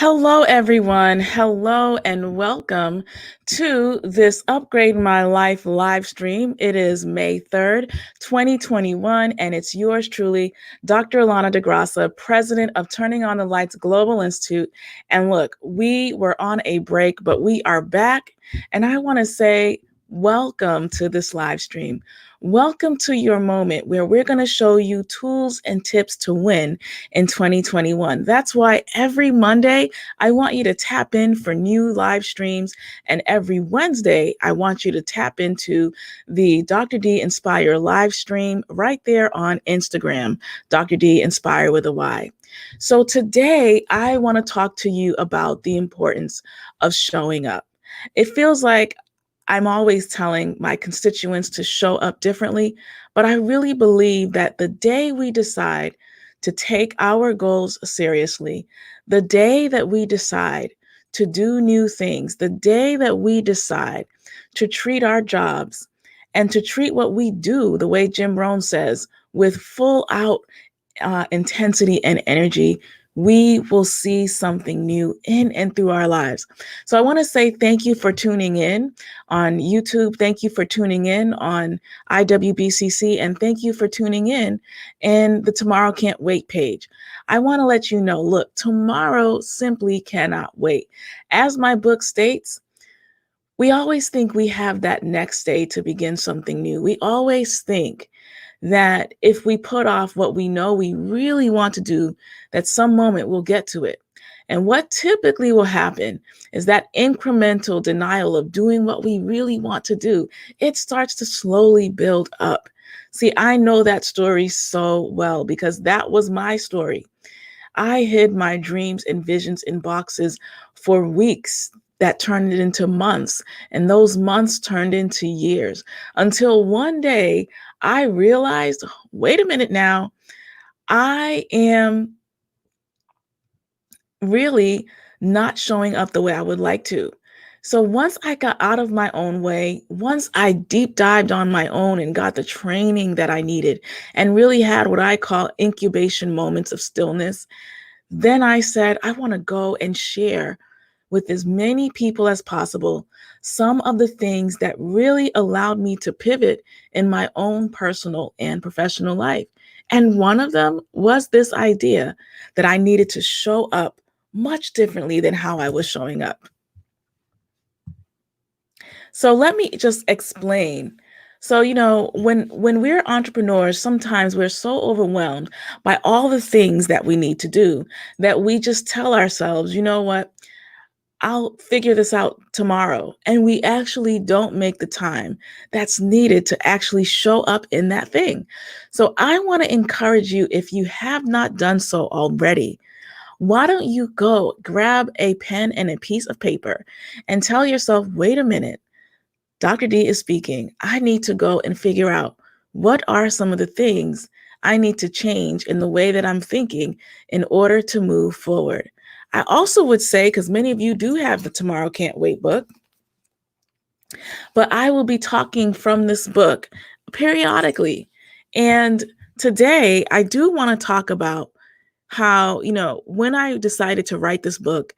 Hello, everyone. Hello, and welcome to this Upgrade My Life live stream. It is May 3rd, 2021, and it's yours truly, Dr. Alana DeGrassa, president of Turning on the Lights Global Institute. And look, we were on a break, but we are back, and I want to say, welcome to this live stream. Welcome to your moment where we're going to show you tools and tips to win in 2021. That's why every Monday, I want you to tap in for new live streams. And every Wednesday, I want you to tap into the Dr. D Inspire live stream right there on Instagram, Dr. D Inspire with a Y. So today, I want to talk to you about the importance of showing up. It feels like I'm always telling my constituents to show up differently, but I really believe that the day we decide to take our goals seriously, the day that we decide to do new things, the day that we decide to treat our jobs and to treat what we do, the way Jim Rohn says, with full out intensity and energy, we will see something new in and through our lives. So I want to say thank you for tuning in on YouTube. Thank you for tuning in on IWBCC. And thank you for tuning in the Tomorrow Can't Wait page. I want to let you know, look, tomorrow simply cannot wait. As my book states, we always think we have that next day to begin something new. We always think that if we put off what we know we really want to do, that some moment we'll get to it. And what typically will happen is that incremental denial of doing what we really want to do, it starts to slowly build up. See, I know that story so well because that was my story. I hid my dreams and visions in boxes for weeks that turned it into months, and those months turned into years until one day I realized, wait a minute now, I am really not showing up the way I would like to. So once I got out of my own way, once I deep dived on my own and got the training that I needed and really had what I call incubation moments of stillness, then I said, I want to go and share with as many people as possible some of the things that really allowed me to pivot in my own personal and professional life. And one of them was this idea that I needed to show up much differently than how I was showing up. So let me just explain. So, when we're entrepreneurs, sometimes we're so overwhelmed by all the things that we need to do that we just tell ourselves, you know what? I'll figure this out tomorrow. And we actually don't make the time that's needed to actually show up in that thing. So I want to encourage you, if you have not done so already, why don't you go grab a pen and a piece of paper and tell yourself, wait a minute, Dr. D is speaking. I need to go and figure out what are some of the things I need to change in the way that I'm thinking in order to move forward. I also would say, because many of you do have the Tomorrow Can't Wait book, but I will be talking from this book periodically. And today I do want to talk about how, when I decided to write this book,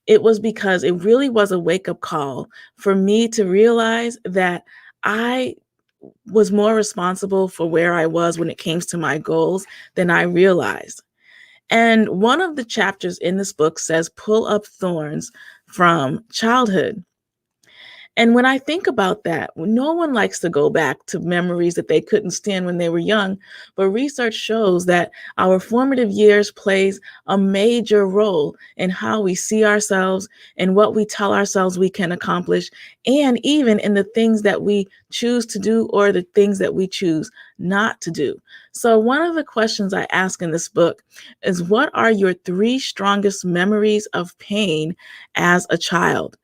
it was because it really was a wake-up call for me to realize that I was more responsible for where I was when it came to my goals than I realized. And one of the chapters in this book says, pull up thorns from childhood. And when I think about that, no one likes to go back to memories that they couldn't stand when they were young. But research shows that our formative years plays a major role in how we see ourselves and what we tell ourselves we can accomplish, and even in the things that we choose to do or the things that we choose not to do. So one of the questions I ask in this book is, what are your 3 strongest memories of pain as a child?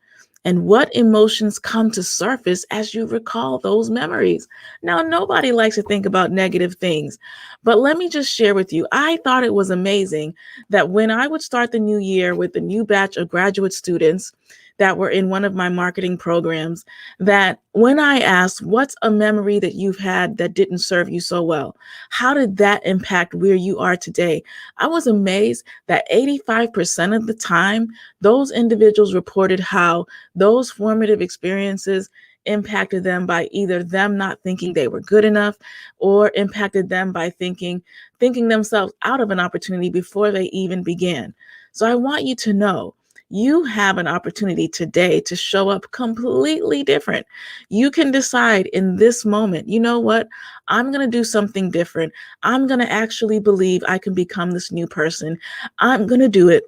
And what emotions come to surface as you recall those memories? Now, nobody likes to think about negative things, but let me just share with you. I thought it was amazing that when I would start the new year with a new batch of graduate students, that were in one of my marketing programs that when I asked, what's a memory that you've had that didn't serve you so well? How did that impact where you are today? I was amazed that 85% of the time, those individuals reported how those formative experiences impacted them by either them not thinking they were good enough or impacted them by thinking themselves out of an opportunity before they even began. So I want you to know you have an opportunity today to show up completely different. You can decide in this moment, you know what? I'm going to do something different. I'm going to actually believe I can become this new person. I'm going to do it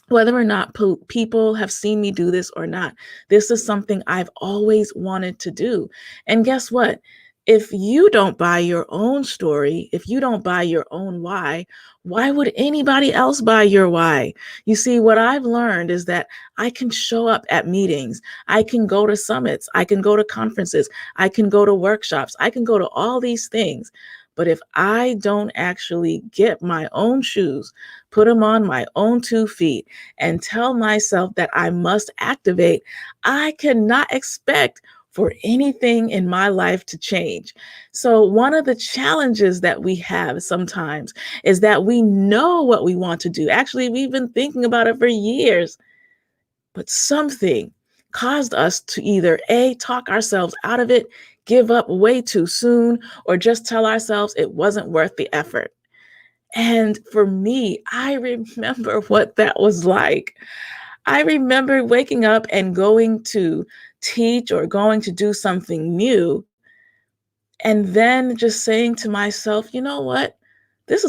whether or not people have seen me do this or not. This is something I've always wanted to do. And guess what? If you don't buy your own story, if you don't buy your own why would anybody else buy your why? You see, what I've learned is that I can show up at meetings, I can go to summits, I can go to conferences, I can go to workshops, I can go to all these things. But if I don't actually get my own shoes, put them on my own 2 feet, and tell myself that I must activate, I cannot expect for anything in my life to change. So, one of the challenges that we have sometimes is that we know what we want to do. Actually, we've been thinking about it for years, but something caused us to either A, talk ourselves out of it, give up way too soon, or just tell ourselves it wasn't worth the effort. And for me, I remember what that was like. I remember waking up and going to teach or going to do something new, and then just saying to myself, you know what?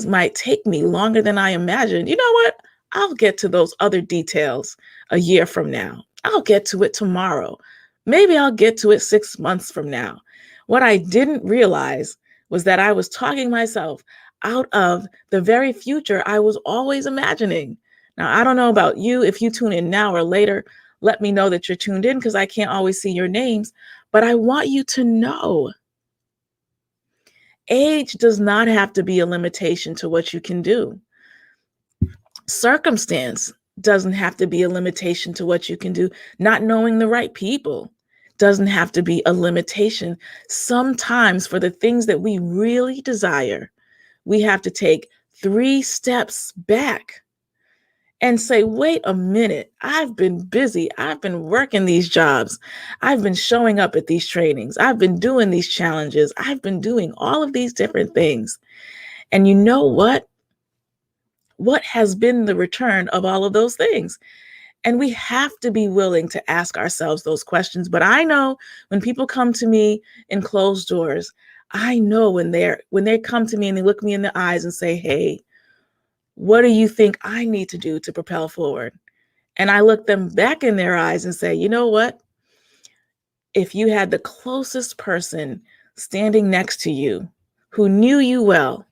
Might take me longer than I imagined. You know what? I'll get to those other details a year from now. I'll get to it tomorrow. Maybe I'll get to it 6 months from now. What I didn't realize was that I was talking myself out of the very future I was always imagining. Now, I don't know about you. If you tune in now or later, let me know that you're tuned in because I can't always see your names. But I want you to know age does not have to be a limitation to what you can do. Circumstance doesn't have to be a limitation to what you can do. Not knowing the right people doesn't have to be a limitation. Sometimes, for the things that we really desire, we have to take 3 steps back and say, wait a minute, I've been busy. I've been working these jobs. I've been showing up at these trainings. I've been doing these challenges. I've been doing all of these different things. And you know what? What has been the return of all of those things? And we have to be willing to ask ourselves those questions. But I know when people come to me in closed doors, I know when they come to me and they look me in the eyes and say, hey, what do you think I need to do to propel forward? And I look them back in their eyes and say, you know what? If you had the closest person standing next to you who knew you well,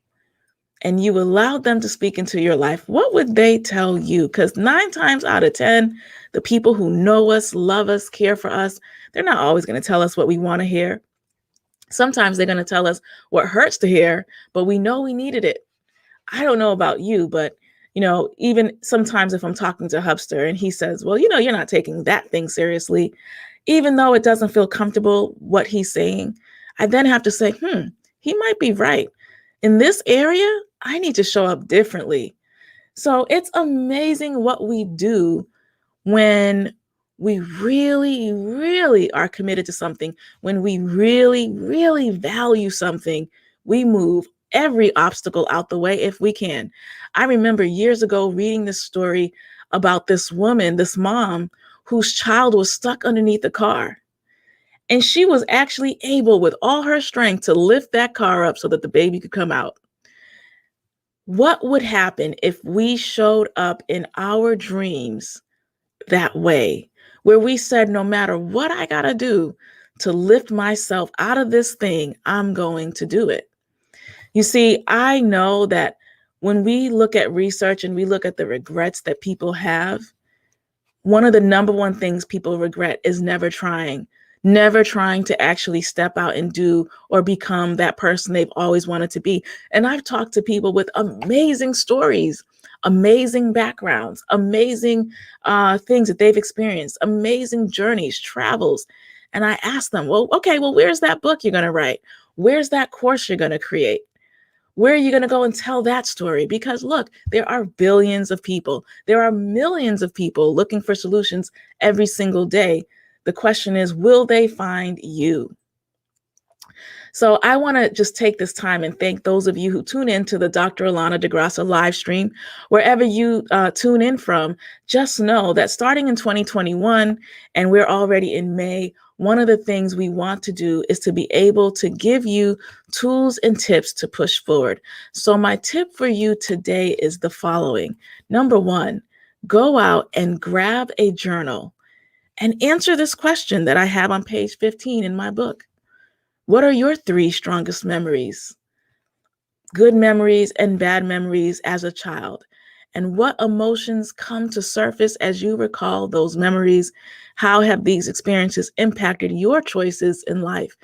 and you allowed them to speak into your life, what would they tell you? Because 9 times out of 10, the people who know us, love us, care for us, they're not always going to tell us what we want to hear. Sometimes they're going to tell us what hurts to hear, but we know we needed it. I don't know about you, but even sometimes if I'm talking to Hubster and he says, well, you're not taking that thing seriously, even though it doesn't feel comfortable what he's saying, I then have to say, he might be right. In this area, I need to show up differently. So it's amazing what we do when we really, really are committed to something, when we really, really value something, we move every obstacle out the way if we can. I remember years ago reading this story about this woman, this mom, whose child was stuck underneath the car. And she was actually able, with all her strength, to lift that car up so that the baby could come out. What would happen if we showed up in our dreams that way, where we said, no matter what I got to do to lift myself out of this thing, I'm going to do it? You see, I know that when we look at research and we look at the regrets that people have, one of the number one things people regret is never trying to actually step out and do or become that person they've always wanted to be. And I've talked to people with amazing stories amazing backgrounds, amazing things that they've experienced, amazing journeys, travels. And I ask them, well, okay, well, where's that book you're going to write? Where's that course you're going to create? Where are you going to go and tell that story? Because look, there are billions of people. There are millions of people looking for solutions every single day. The question is, will they find you? So I want to just take this time and thank those of you who tune in to the Dr. Alana DeGrasse live stream. Wherever you tune in from, just know that starting in 2021, and we're already in May, one of the things we want to do is to be able to give you tools and tips to push forward. So my tip for you today is the following. Number one, go out and grab a journal and answer this question that I have on page 15 in my book. What are your 3 strongest memories? Good memories and bad memories as a child. And what emotions come to surface as you recall those memories? How have these experiences impacted your choices in life?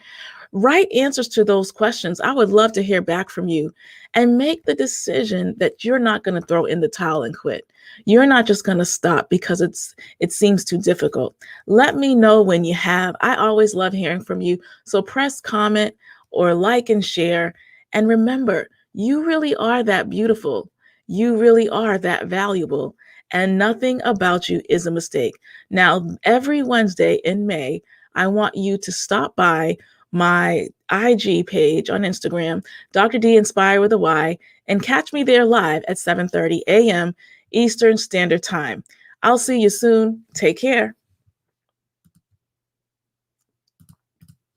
Write answers to those questions. I would love to hear back from you, and make the decision that you're not going to throw in the towel and quit. You're not just going to stop because it seems too difficult. Let me know when you have. I always love hearing from you. So press comment or like and share. And remember, you really are that beautiful. You really are that valuable. And nothing about you is a mistake. Now, every Wednesday in May, I want you to stop by my IG page on Instagram, Dr. D Inspire with a Y, and catch me there live at 7:30 a.m. Eastern Standard Time. I'll see you soon. Take care.